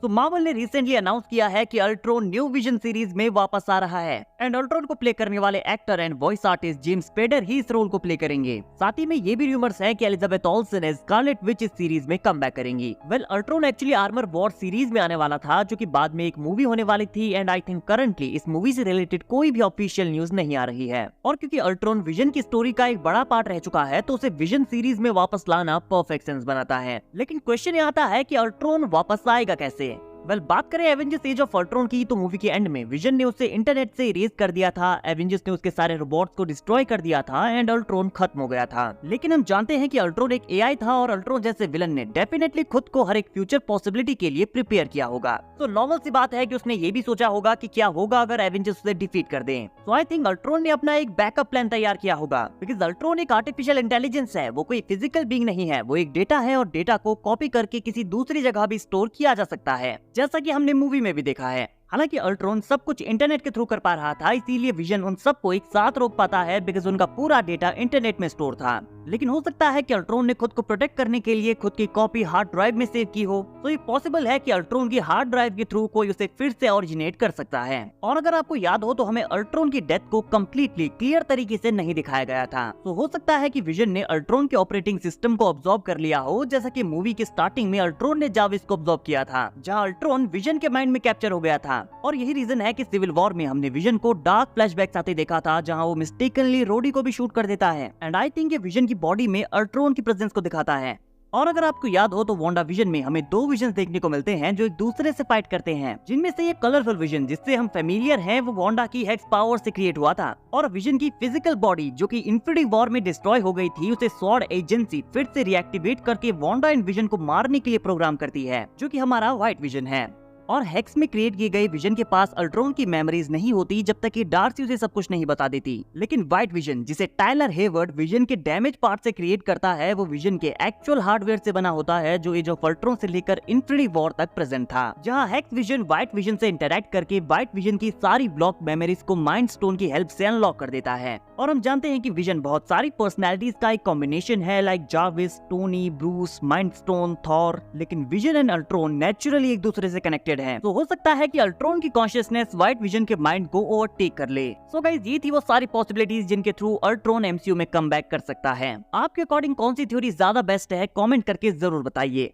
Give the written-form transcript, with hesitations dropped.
तो मार्वल ने recently announce किया है कि अल्ट्रॉन न्यू विजन सीरीज में वापस आ रहा है एंड अल्ट्रॉन को प्ले करने वाले actor and voice artist James Spader ही इस रोल को प्ले करेंगे। साथ ही में ये भी रूमर्स है कि Elizabeth Olsen as Scarlet Witch इस सीरीज में कम बैक करेंगी। Well, Ultron actually Armor War series में आने वाला था जो कि बाद में एक मूवी होने वाली थी एंड आई थिंक करंटली इस मूवी से रिलेटेड कोई भी ऑफिशियल न्यूज नहीं आ रही है। और क्योंकि अल्ट्रॉन विजन की स्टोरी का एक बड़ा पार्ट रह चुका है तो उसे विजन सीरीज में वापस लाना परफेक्ट सेंस बनाता है। लेकिन क्वेश्चन ये आता है कि अल्ट्रॉन वापस आएगा कैसे। बात करें एवेंजर्स एज ऑफ अल्ट्रॉन की तो मूवी के एंड में विजन ने उसे इंटरनेट से इरेज कर दिया था, एवेंजर्स ने उसके सारे रोबोट्स को डिस्ट्रॉय कर दिया था एंड अल्ट्रॉन खत्म हो गया था। लेकिन हम जानते हैं कि अल्ट्रॉन एक एआई था और अल्ट्रॉन जैसे विलन ने डेफिनेटली खुद को हर एक फ्यूचर पॉसिबिलिटी के लिए प्रिपेयर किया होगा। तो नॉर्मल सी बात है कि उसने ये भी सोचा होगा कि क्या होगा अगर एवेंजर्स उसे डिफीट कर दें। तो आई थिंक अल्ट्रॉन ने अपना एक बैकअप प्लान तैयार किया होगा, बिकॉज अल्ट्रॉन एक आर्टिफिशियल इंटेलिजेंस है, वो कोई फिजिकल बीइंग नहीं है, वो एक डेटा है और डेटा को कॉपी करके किसी दूसरी जगह भी स्टोर किया जा सकता है, जैसा कि हमने मूवी में भी देखा है। हालांकि अल्ट्रॉन सब कुछ इंटरनेट के थ्रू कर पा रहा था, इसीलिए विजन उन सबको एक साथ रोक पाता है बिकॉज उनका पूरा डेटा इंटरनेट में स्टोर था। लेकिन हो सकता है कि अल्ट्रॉन ने खुद को प्रोटेक्ट करने के लिए खुद की कॉपी हार्ड ड्राइव में सेव की हो, तो ये पॉसिबल है कि अल्ट्रॉन की हार्ड ड्राइव के थ्रू कोई उसे फिर से ओरिजिनेट कर सकता है। और अगर आपको याद हो तो हमें अल्ट्रॉन की डेथ को कम्प्लीटली क्लियर तरीके से नहीं दिखाया गया था, तो हो सकता है कि विजन ने अल्ट्रॉन के ऑपरेटिंग सिस्टम को ऑब्जॉर्व कर लिया हो, जैसा कि मूवी के स्टार्टिंग में अल्ट्रॉन ने जाविस को ऑब्जॉर्व किया था, जहाँ अल्ट्रॉन विजन के माइंड में कैप्चर हो गया था। और यही रीजन है कि सिविल वॉर में हमने विजन को डार्क फ्लैशबैक्स आते देखा था, जहां वो मिस्टेकनली रोडी को भी शूट कर देता है एंड आई थिंक ये विजन की बॉडी में अल्ट्रॉन की प्रेजेंस को दिखाता है। और अगर आपको याद हो तो वांडा विजन में हमें दो विजन देखने को मिलते हैं जो एक दूसरे से फाइट करते हैं, जिनमें से ये कलरफुल विजन जिससे हम फेमिलियर हैं वो वांडा की हेक्स पावर से क्रिएट हुआ था, और विजन की फिजिकल बॉडी जो कि इन्फिनिटी वॉर में डिस्ट्रॉय हो गई थी उसे स्वॉर्ड एजेंसी फिर से रिएक्टिवेट करके वांडा एंड विजन को मारने के लिए प्रोग्राम करती है, जो कि हमारा व्हाइट विजन है। और हेक्स में क्रिएट की गई विजन के पास अल्ट्रॉन की मेमोरीज नहीं होती जब तक कि डार्सी उसे सब कुछ नहीं बता देती। लेकिन व्हाइट विजन जिसे टाइलर हेवर्ड विजन के डैमेज पार्ट से क्रिएट करता है वो विजन के एक्चुअल हार्डवेयर से बना होता है, जो एज ऑफ अल्ट्रॉन से लेकर इन्फिनिटी वॉर तक प्रेजेंट था, जहां हेक्स विजन व्हाइट विजन से इंटरैक्ट करके व्हाइट विजन की सारी ब्लॉक मेमोरीज को माइंड स्टोन की हेल्प से अनलॉक कर देता है। और हम जानते हैं कि विजन बहुत सारी पर्सनैलिटीज का एक कॉम्बिनेशन है, लाइक जाविस, Tony, Bruce, mind stone, Thor. लेकिन विजन एंड अल्ट्रॉन नेचुरली एक दूसरे से कनेक्टेड है, तो हो सकता है कि अल्ट्रॉन की कॉन्शियसनेस व्हाइट विजन के माइंड को ओवरटेक कर ले। सो गाइस, ये थी वो सारी पॉसिबिलिटीज जिनके थ्रू अल्ट्रॉन एमसीयू में कम बैक कर सकता है। आपके अकॉर्डिंग कौन सी थ्योरी ज्यादा बेस्ट है, कमेंट करके जरूर बताइए।